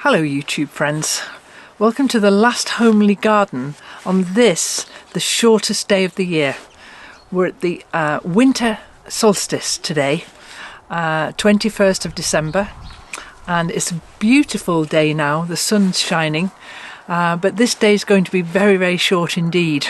Hello YouTube friends, welcome to the last homely garden on this, the shortest day of the year. We're at the Winter Solstice today, 21st of December, and it's a beautiful day now, the sun's shining, but this day is going to be very, very short indeed.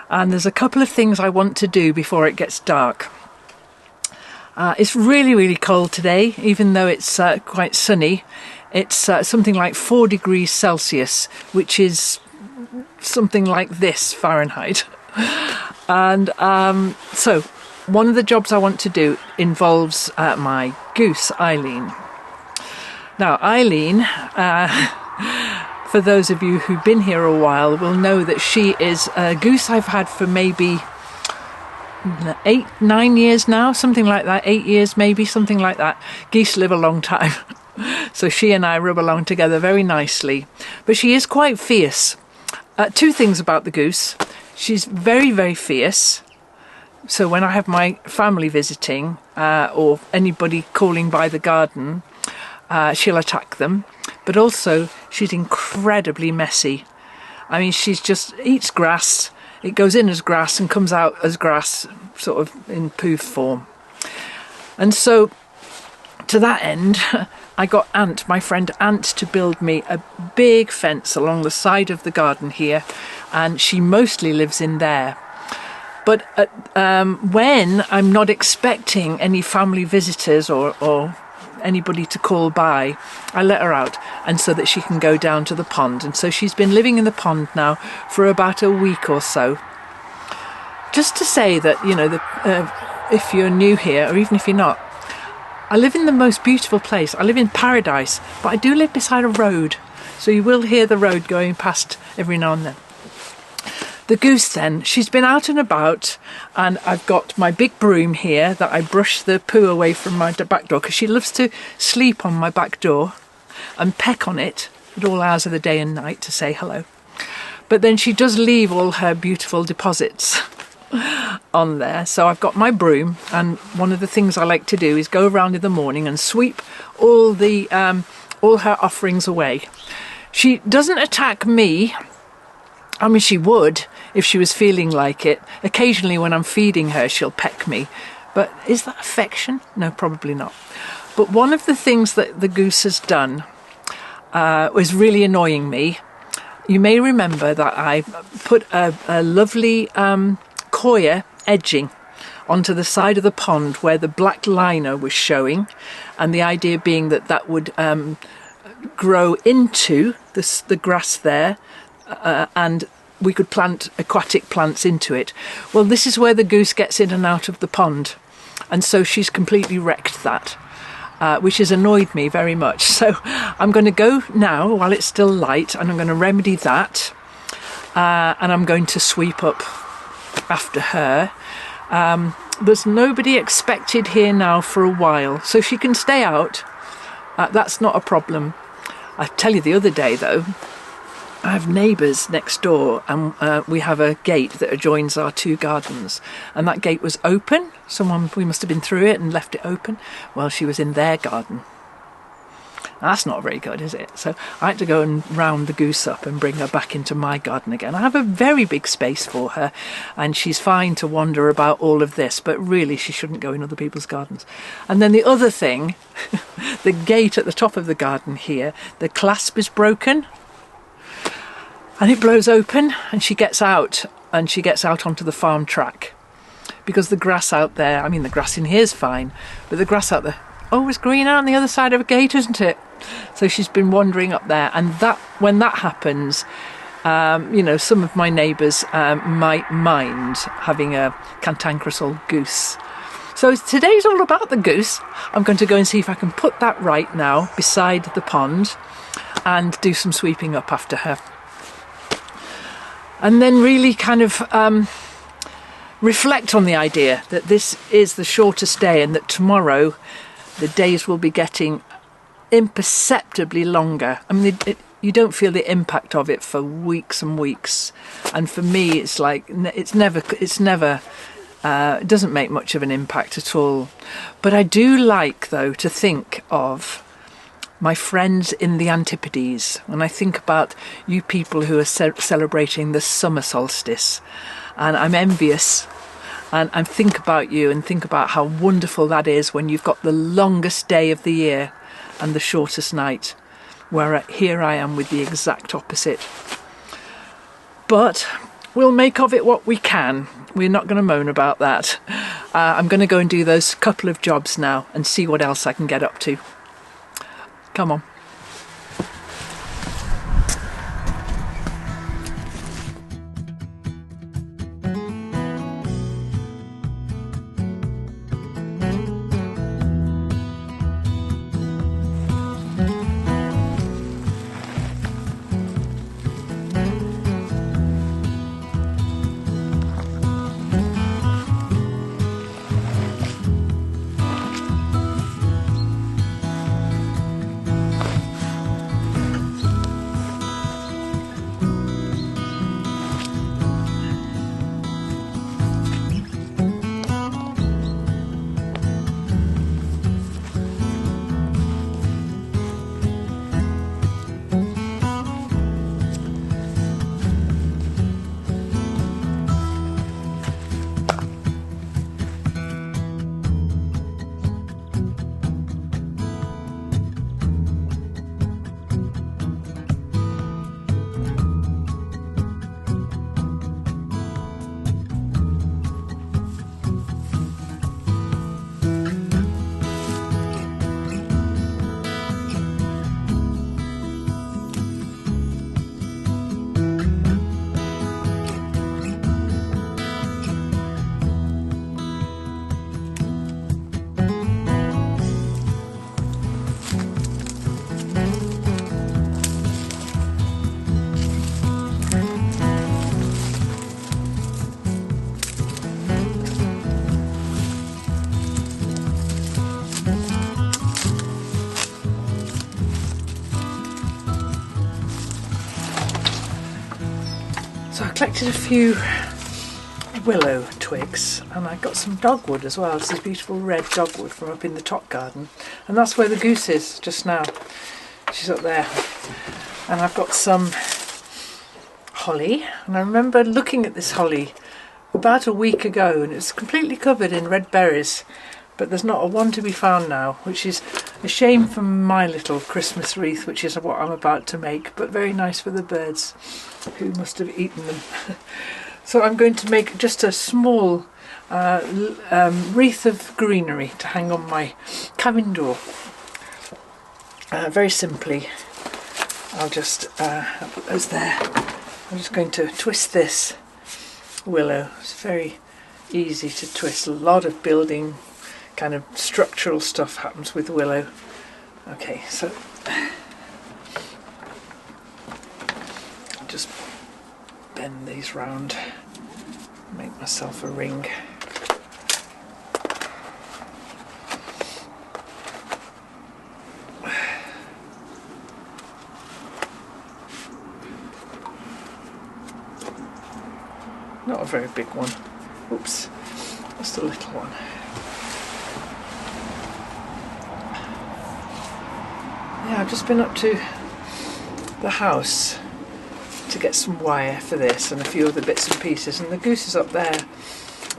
And there's a couple of things I want to do before it gets dark. It's really, really cold today, even though it's quite sunny. It's something like 4 degrees Celsius, which is something like this Fahrenheit. And so one of the jobs I want to do involves my goose, Eileen. Now, Eileen, for those of you who've been here a while, will know that she is a goose I've had for maybe 8-9 years now, something like that, 8 years maybe, something like that. Geese live a long time. So she and I rub along together very nicely. But she is quite fierce. Two things about the goose. She's very, very fierce. So when I have my family visiting or anybody calling by the garden, she'll attack them. But also, she's incredibly messy. I mean, she's just eats grass. It goes in as grass and comes out as grass, sort of in poof form. And so, to that end, I got my friend Ant, to build me a big fence along the side of the garden here, and she mostly lives in there. But when I'm not expecting any family visitors or anybody to call by, I let her out, and so that she can go down to the pond. And so she's been living in the pond now for about a week or so. Just to say that, you know, if you're new here, or even if you're not, I live in the most beautiful place. I live in paradise, but I do live beside a road, so you will hear the road going past every now and then. The goose then, she's been out and about, and I've got my big broom here that I brush the poo away from my back door, because she loves to sleep on my back door and peck on it at all hours of the day and night to say hello. But then she does leave all her beautiful deposits on there. So I've got my broom, and one of the things I like to do is go around in the morning and sweep all her offerings away. She doesn't attack me. I mean, she would if she was feeling like it. Occasionally when I'm feeding her, she'll peck me. But is that affection? No, probably not. But one of the things that the goose has done was really annoying me. You may remember that I put a lovely coir edging onto the side of the pond where the black liner was showing, and the idea being that that would grow into the grass there, and we could plant aquatic plants into it. Well, this is where the goose gets in and out of the pond, and so she's completely wrecked that, which has annoyed me very much. So I'm going to go now while it's still light, and I'm going to remedy that, and I'm going to sweep up after her. There's nobody expected here now for a while, so she can stay out. That's not a problem. I tell you, the other day though, I have neighbours next door, and we have a gate that adjoins our two gardens, and that gate was open. We must have been through it and left it open. Well, she was in their garden. That's not very good, is it? So I had to go and round the goose up and bring her back into my garden again. I have a very big space for her, and she's fine to wander about all of this, but really she shouldn't go in other people's gardens. And then the other thing, the gate at the top of the garden here, the clasp is broken, and it blows open, and she gets out onto the farm track, because the grass out there, I mean the grass in here is fine, but the grass out there, oh, it's green out on the other side of a gate, isn't it? So she's been wandering up there, and when that happens, you know, some of my neighbours might mind having a cantankerous old goose. So today's all about the goose. I'm going to go and see if I can put that right now beside the pond and do some sweeping up after her. And then really kind of reflect on the idea that this is the shortest day, and that tomorrow the days will be getting imperceptibly longer. I mean, you don't feel the impact of it for weeks and weeks. And for me, it's like, it doesn't make much of an impact at all. But I do like, though, to think of my friends in the Antipodes, when I think about you people who are celebrating the summer solstice, and I'm envious, and I think about you and think about how wonderful that is when you've got the longest day of the year and the shortest night, where here I am with the exact opposite. But we'll make of it what we can. We're not going to moan about that. I'm going to go and do those couple of jobs now and see what else I can get up to. Come on. So I collected a few willow twigs, and I got some dogwood as well. This is beautiful red dogwood from up in the top garden, and that's where the goose is just now. She's up there. And I've got some holly, and I remember looking at this holly about a week ago, and it's completely covered in red berries, but there's not a one to be found now, which is a shame for my little Christmas wreath, which is what I'm about to make, but very nice for the birds who must have eaten them. So I'm going to make just a small wreath of greenery to hang on my cabin door. Very simply, I'll just put those there. I'm just going to twist this willow. It's very easy to twist. A lot of building kind of structural stuff happens with willow. Okay, so just bend these round, make myself a ring. Not a very big one. Oops, just a little one. Yeah, I've just been up to the house to get some wire for this and a few other bits and pieces, and the goose is up there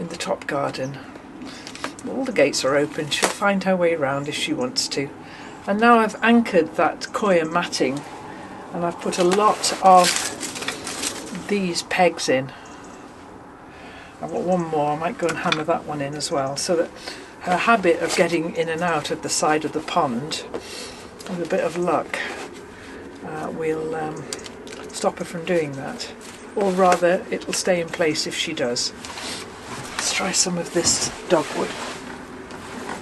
in the top garden. All the gates are open. She'll find her way around if she wants to. And now I've anchored that coir matting, and I've put a lot of these pegs in. I've got one more. I might go and hammer that one in as well, so that her habit of getting in and out of the side of the pond, with a bit of luck, will stop her from doing that. Or rather, it'll stay in place if she does. Let's try some of this dogwood.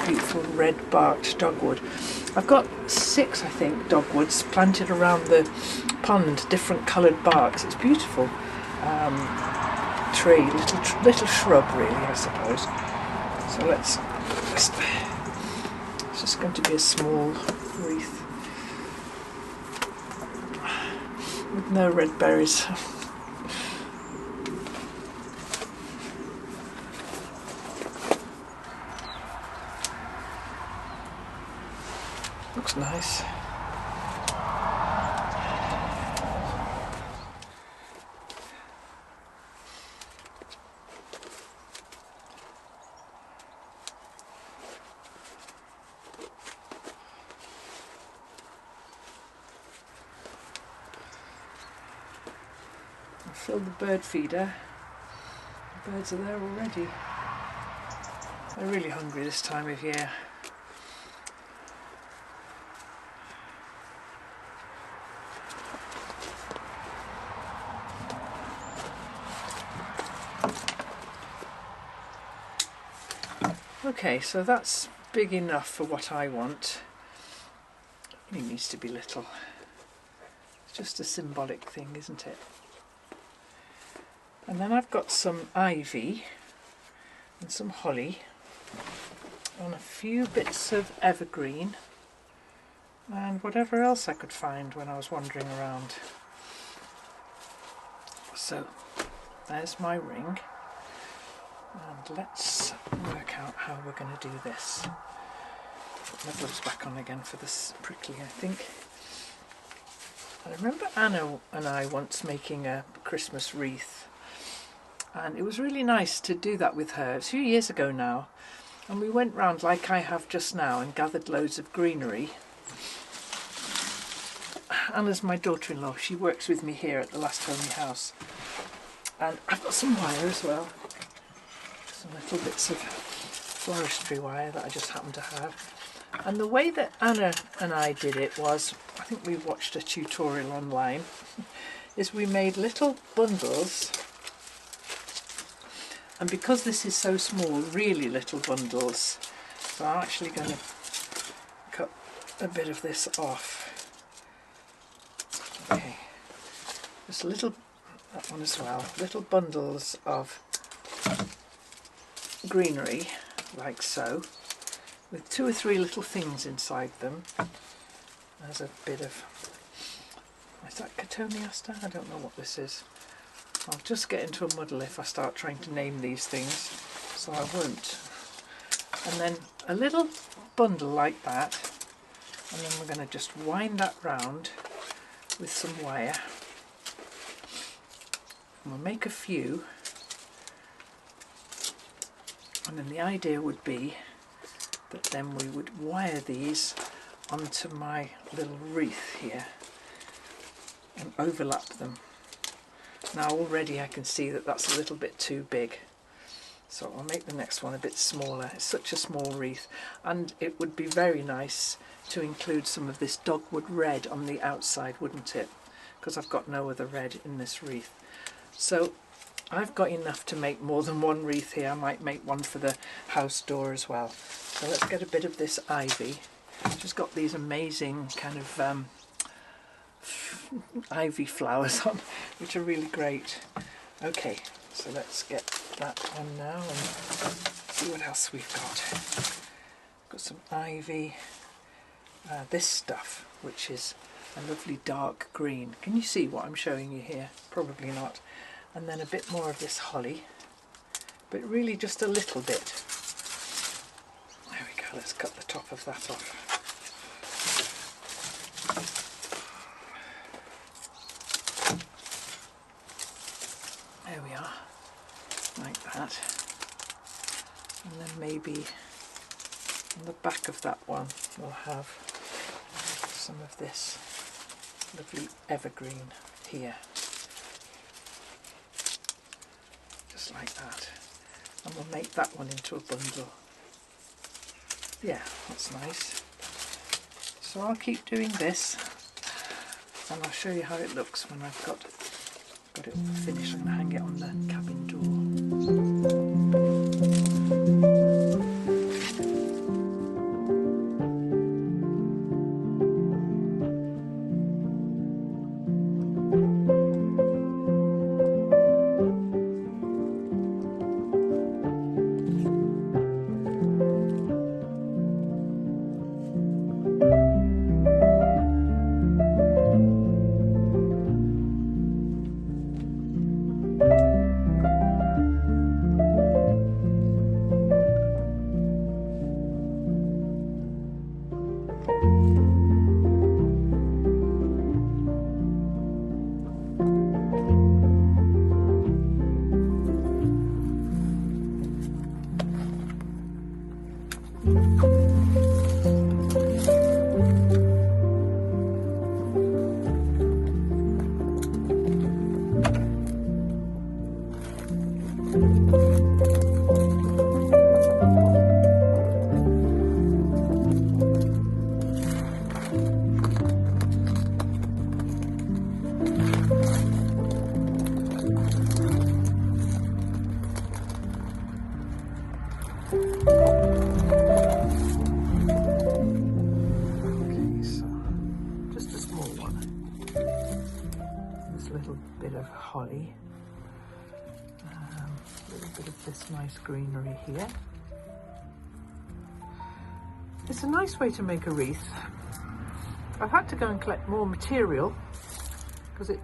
Beautiful red barked dogwood. I've got 6, I think, dogwoods planted around the pond, different coloured barks. It's beautiful. Tree, little shrub really, I suppose. So let's just, it's just going to be a small wreath with no red berries. Looks nice. fill the bird feeder. The birds are there already. They're really hungry this time of year. Okay, so that's big enough for what I want. It needs to be little. It's just a symbolic thing, isn't it? And then I've got some ivy and some holly and a few bits of evergreen and whatever else I could find when I was wandering around. So there's my ring, and let's work out how we're going to do this. Put my gloves back on again for this prickly, I think. I remember Anna and I once making a Christmas wreath, and it was really nice to do that with her. It's a few years ago now, and we went round like I have just now and gathered loads of greenery. Anna's my daughter-in-law. She works with me here at the Last Homely House, and I've got some wire as well, some little bits of floristry wire that I just happen to have. And the way that Anna and I did it was, I think we watched a tutorial online, is we made little bundles, and because this is so small, really little bundles, so I'm actually going to cut a bit of this off. Okay, just little, that one as well, little bundles of greenery, like so, with 2 or 3 little things inside them. There's a bit of, is that Cotoneaster? I don't know what this is. I'll just get into a muddle if I start trying to name these things, so I won't. And then a little bundle like that, and then we're going to just wind that round with some wire. And we'll make a few, and then the idea would be that then we would wire these onto my little wreath here and overlap them. Now already I can see that that's a little bit too big, so I'll make the next one a bit smaller. It's such a small wreath, and it would be very nice to include some of this dogwood red on the outside, wouldn't it? Because I've got no other red in this wreath. So I've got enough to make more than one wreath here. I might make one for the house door as well. So let's get a bit of this ivy. Just got these amazing kind of ivy flowers on, which are really great. Okay, so let's get that on now and see what else we've got. Got some ivy, this stuff, which is a lovely dark green. Can you see what I'm showing you here? Probably not. And then a bit more of this holly, but really just a little bit. There we go, let's cut the top of that off. There we are, like that. And then maybe on the back of that one we'll have some of this lovely evergreen here. Just like that. And we'll make that one into a bundle. Yeah, that's nice. So I'll keep doing this, and I'll show you how it looks when I've got it finished. I'm going to hang it on the cabin door. a little bit of holly. A little bit of this nice greenery here. It's a nice way to make a wreath. I've had to go and collect more material because it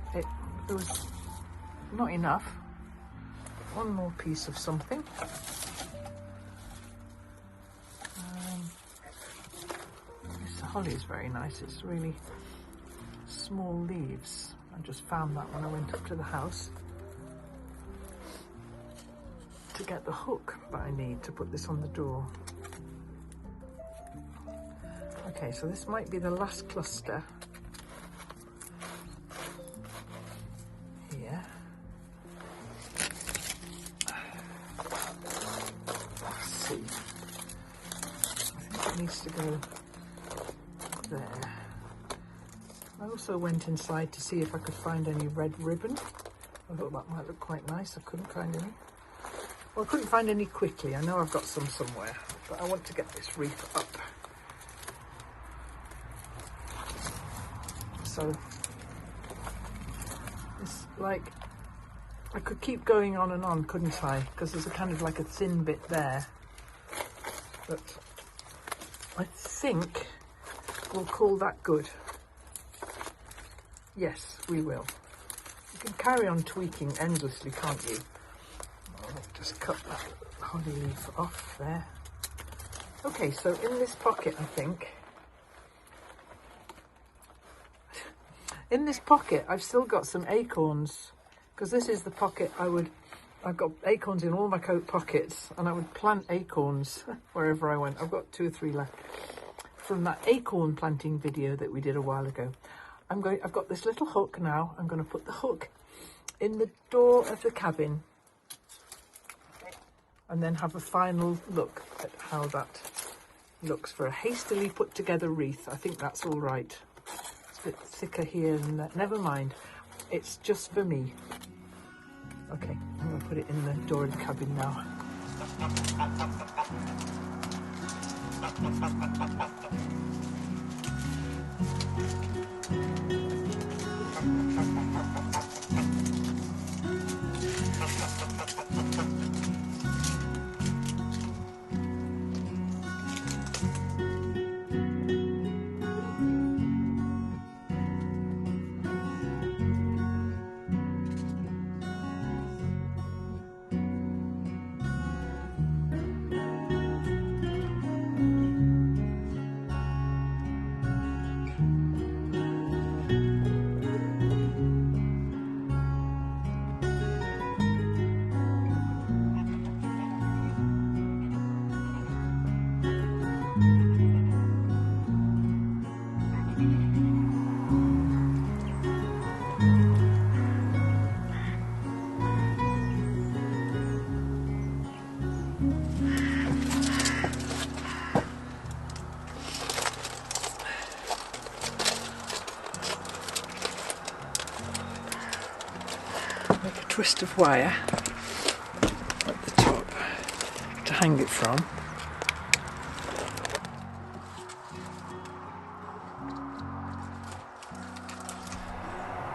was not enough. One more piece of something. This holly is very nice. It's really small leaves. I just found that when I went up to the house to get the hook that I need to put this on the door. Okay, so this might be the last cluster here. Let's see. I think it needs to go there. I also went inside to see if I could find any red ribbon. I thought that might look quite nice. I couldn't find any. Well, I couldn't find any quickly. I know I've got some somewhere, but I want to get this wreath up. So it's like, I could keep going on and on, couldn't I? Because there's a kind of like a thin bit there. But I think we'll call that good. Yes, we will. You can carry on tweaking endlessly, can't you? I'll just cut that holly leaf off there. Okay, so in this pocket, I think, in this pocket, I've still got some acorns, because this is the pocket I've got acorns in all my coat pockets, and I would plant acorns wherever I went. I've got 2 or 3 left from that acorn planting video that we did a while ago. I've got this little hook now. I'm going to put the hook in the door of the cabin and then have a final look at how that looks for a hastily put together wreath. I think that's all right. It's a bit thicker here than that. Never mind. It's just for me. Okay, I'm going to put it in the door of the cabin now. Twist of wire at the top to hang it from.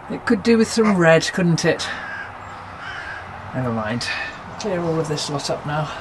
It could do with some red, couldn't it? Never mind. Clear all of this lot up now.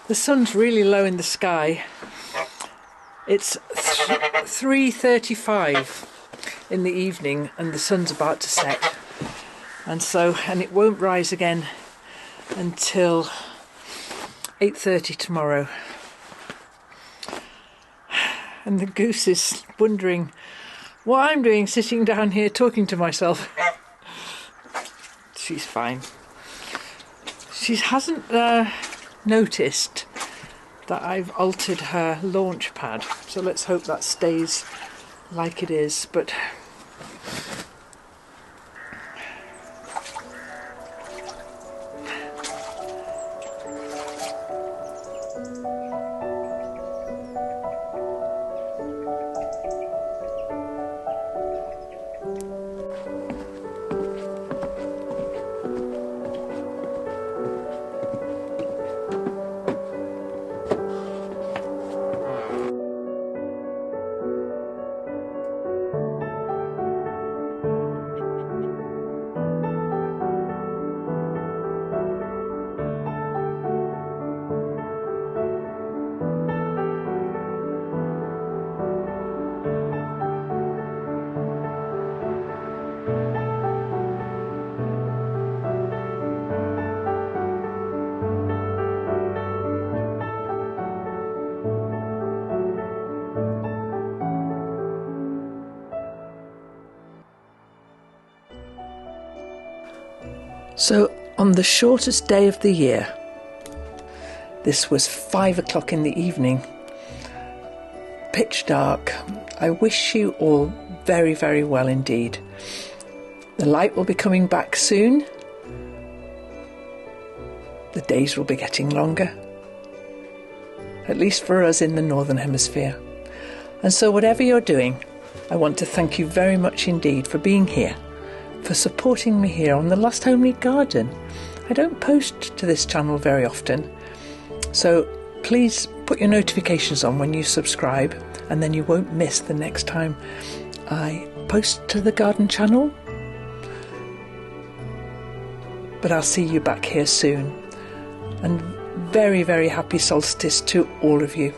The sun's really low in the sky, It's 3:35 in the evening and the sun's about to set. And it won't rise again until 8:30 tomorrow. And the goose is wondering what I'm doing sitting down here talking to myself. She's fine. She hasn't noticed that I've altered her launch pad, so let's hope that stays like it is. But so on the shortest day of the year, this was 5 o'clock in the evening, pitch dark. I wish you all very, very well indeed. The light will be coming back soon. The days will be getting longer, at least for us in the Northern Hemisphere. And so whatever you're doing, I want to thank you very much indeed for being here, for supporting me here on the Lost Homely Garden. I don't post to this channel very often, so please put your notifications on when you subscribe, and then you won't miss the next time I post to the garden channel. But I'll see you back here soon, and very, very happy solstice to all of you.